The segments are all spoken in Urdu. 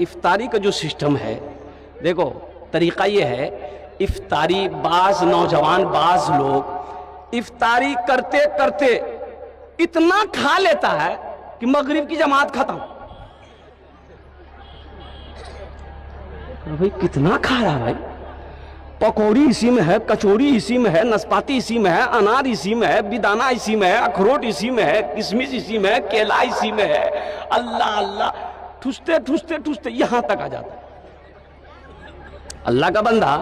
افطاری کا جو سسٹم ہے، دیکھو طریقہ یہ ہے، افطاری بعض نوجوان بعض لوگ افطاری کرتے کرتے اتنا کھا لیتا ہے کہ مغرب کی جماعت ختم۔ بھائی کتنا کھا رہا بھائی، پکوڑی اسی میں ہے، کچوری اسی میں ہے، نسپاتی اسی میں ہے، انار اسی میں ہے، بیدانہ اسی میں ہے، اخروٹ اسی میں ہے، کشمش اسی میں ہے، کیلا اسی میں ہے، اللہ اللہ ٹھستے ٹھستے ٹھستے یہاں تک آ جاتا ہے۔ اللہ کا بندہ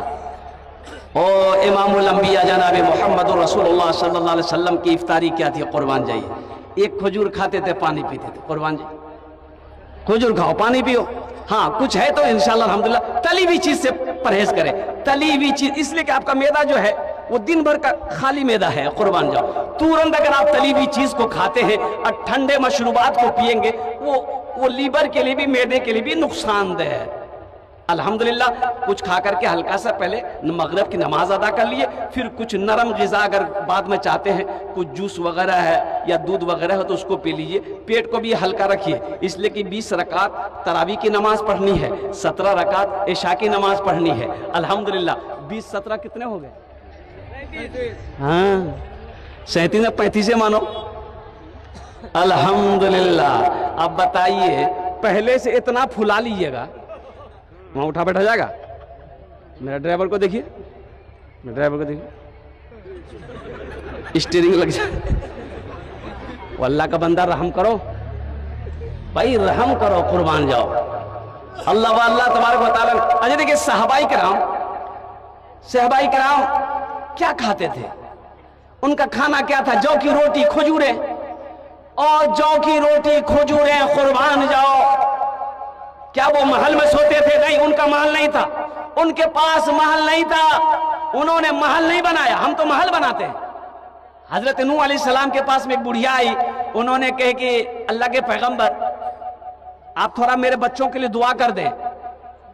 او امام الانبیاء جناب محمد رسول اللہ صلی اللہ علیہ وسلم کی افطاری کیا تھی؟ قربان جائیے، ایک کھجور کھاتے تھے، پانی پیتے تھے۔ قربان جائیے، کھجور کھاؤ، پانی پیو، ہاں کچھ ہے تو انشاءاللہ الحمدللہ تلی ہوئی چیز سے پرہیز کریں۔ تلی ہوئی چیز اس لیے کہ آپ کا معدہ جو ہے وہ دن بھر کا خالی معدہ ہے، قربان جاؤ۔ تورنت اگر آپ تلی ہوئی چیز کو کھاتے ہیں اور ٹھنڈے مشروبات کو پیئیں گے، وہ لیور کے لیے بھی معدے کے لیے بھی نقصان دہ ہے۔ الحمدللہ کچھ کھا کر کے ہلکا سا پہلے مغرب کی نماز ادا کر لیے، پھر کچھ نرم غذا اگر بعد میں چاہتے ہیں، کچھ جوس وغیرہ ہے یا دودھ وغیرہ ہے تو اس کو پی لیجئے۔ پیٹ کو بھی ہلکا رکھیے، اس لیے کہ 20 رکعت تراویح کی نماز پڑھنی ہے، 17 رکعت عشاء کی نماز پڑھنی ہے۔ الحمدللہ 20 17 کتنے ہو گئے؟ ہاں 37 یا 35 مانو۔ الحمدللہ اب بتائیے، پہلے سے اتنا پھلا لیجئے گا، وہاں اٹھا بیٹھا جائے گا۔ میرا ڈرائیور کو دیکھیے، اسٹیئرنگ لگ جائے۔ وہ اللہ کا بندہ رحم کرو بھائی، رحم کرو، قربان جاؤ اللہ واللہ تبارک و تعالیٰ۔ اچھا دیکھیں صحابہ کرام کیا کھاتے تھے؟ ان کا کھانا کیا تھا؟ جو کی روٹی کھجوریں، اور جو کی روٹی کھجوریں، قربان جاؤ۔ کیا وہ محل میں سوتے تھے؟ نہیں، ان کا محل نہیں تھا، ان کے پاس محل نہیں تھا، انہوں نے محل نہیں بنایا، ہم تو محل بناتے ہیں۔ حضرت نوح علیہ السلام کے پاس میں ایک بڑھیا آئی، انہوں نے کہے کہ اللہ کے پیغمبر آپ تھوڑا میرے بچوں کے لیے دعا کر دیں۔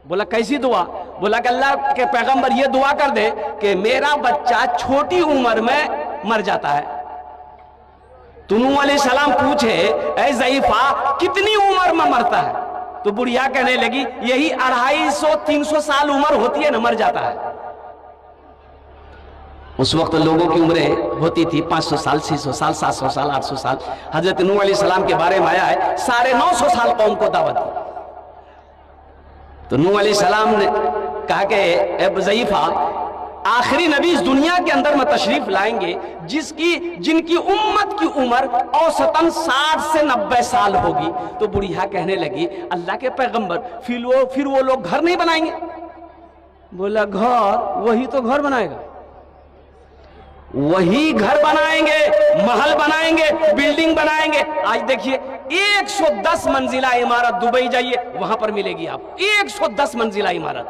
بولا کیسی دعا؟ بولا کہ اللہ کے پیغمبر یہ دعا کر دے کہ میرا بچہ چھوٹی عمر میں مر جاتا ہے۔ تو نوح علیہ السلام پوچھے اے ضعیفہ کتنی عمر میں مرتا ہے؟ تو بڑھیا کہنے لگی یہی 250-300 سال عمر ہوتی ہے نا، مر جاتا ہے۔ اس وقت لوگوں کی عمریں ہوتی تھی 500 سال، 600 سال، 700 سال، 800 سال۔ حضرت نوح علیہ السلام کے بارے میں آیا ہے 950 سال قوم کو دعوت دی۔ تو نوح علیہ السلام نے کہا کہ اے ضعیفہ آخری نبی اس دنیا کے اندر میں تشریف لائیں گے جن کی امت کی عمر اوسطاً 60 سے 90 سال ہوگی۔ تو بڑھیا کہنے لگی اللہ کے پیغمبر پھر وہ لوگ گھر نہیں بنائیں گے؟ بولا گھر وہی تو گھر بنائے گا، وہی گھر بنائیں گے، محل بنائیں گے، بلڈنگ بنائیں گے۔ آج دیکھیے 110 منزلہ عمارت، دبئی جائیے وہاں پر ملے گی آپ 110 منزلہ عمارت،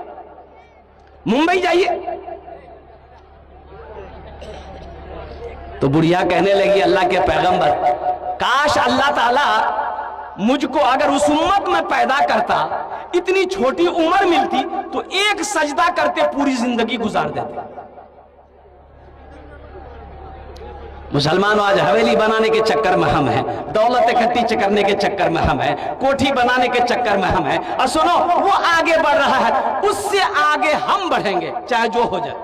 ممبئی جائیے۔ تو بڑھیا کہنے لگی اللہ کے پیغمبر کاش اللہ تعالیٰ مجھ کو اگر اس امت میں پیدا کرتا، اتنی چھوٹی عمر ملتی تو ایک سجدہ کرتے پوری زندگی گزار دیتے۔ مسلمانوں آج حویلی بنانے کے چکر میں ہم ہیں، دولت اکٹھی کرنے کے چکر میں ہم ہیں، کوٹھی بنانے کے چکر میں ہم ہیں، اور سنو وہ آگے بڑھ رہا ہے، اس سے آگے ہم بڑھیں گے چاہے جو ہو جائے۔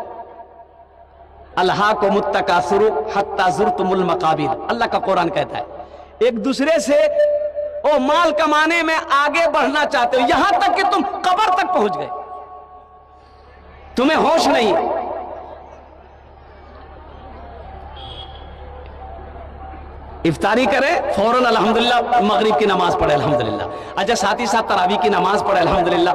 الہاکم التکاثر حتی زرتم المقابر، اللہ کا قرآن کہتا ہے ایک دوسرے سے مال کمانے میں آگے بڑھنا چاہتے ہو، یہاں تک کہ تم قبر تک پہنچ گئے، تمہیں ہوش نہیں۔ افطاری کریں فوراً الحمدللہ مغرب کی نماز پڑھے الحمدللہ، اچھا ساتھ ہی ساتھ تراویح کی نماز پڑھے الحمدللہ۔